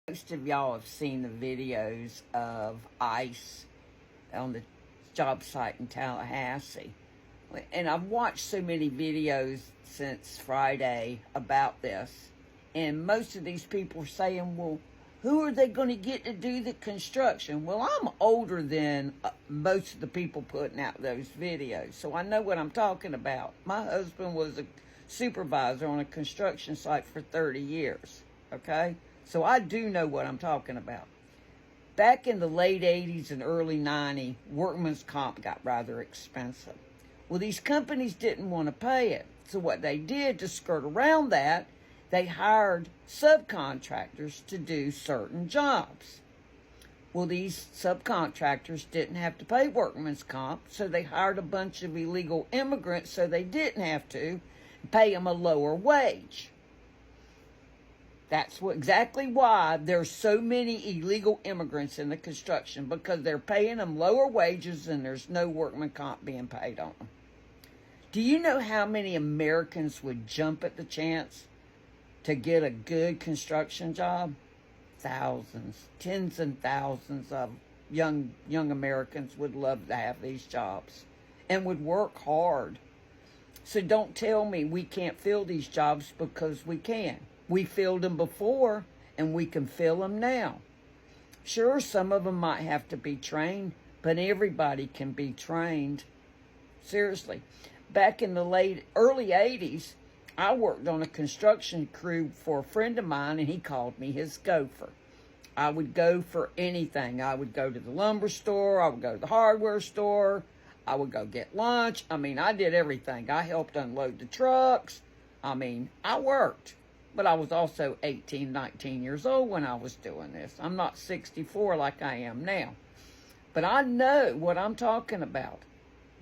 Most of y'all have seen the videos of ICE on the job site in Tallahassee. And I've watched so many videos since Friday about this. And most of these people are saying, well, who are they going to get to do the construction? Well, I'm older than most of the people putting out those videos, so I know what I'm talking about. My husband was a supervisor on a construction site for 30 years, okay? So I do know what I'm talking about. Back in the late 80s and early 90s, workman's comp got rather expensive. Well, these companies didn't want to pay it. So what they did to skirt around that, they hired subcontractors to do certain jobs. Well, these subcontractors didn't have to pay workman's comp, so they hired a bunch of illegal immigrants so they didn't have to pay them a lower wage. That's exactly why there's so many illegal immigrants in the construction, because they're paying them lower wages and there's no workman comp being paid on them. Do you know how many Americans would jump at the chance to get a good construction job? Thousands, tens and thousands of young Americans would love to have these jobs and would work hard. So don't tell me we can't fill these jobs, because we can. We filled them before, and we can fill them now. Sure, some of them might have to be trained, but everybody can be trained. Seriously. Back in the early 80s, I worked on a construction crew for a friend of mine, and he called me his gopher. I would go for anything. I would go to the lumber store. I would go to the hardware store. I would go get lunch. I did everything. I helped unload the trucks. I worked. But I was also 18, 19 years old when I was doing this. I'm not 64 like I am now. But I know what I'm talking about.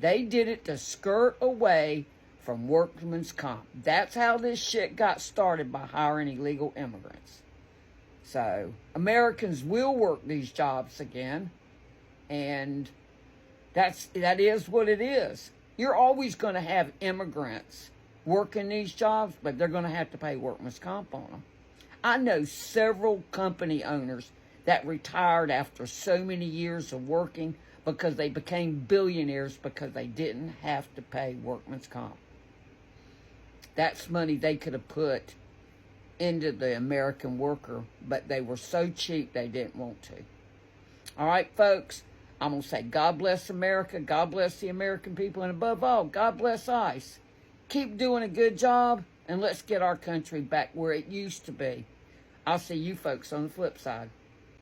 They did it to skirt away from workman's comp. That's how this shit got started, by hiring illegal immigrants. So Americans will work these jobs again. And that is what it is. You're always going to have immigrants working these jobs, but they're going to have to pay workman's comp on them. I know several company owners that retired after so many years of working because they became billionaires because they didn't have to pay workman's comp. That's money they could have put into the American worker, but they were so cheap they didn't want to. All right, folks, I'm going to say God bless America, God bless the American people, and above all, God bless ICE. Keep doing a good job, and let's get our country back where it used to be. I'll see you folks on the flip side.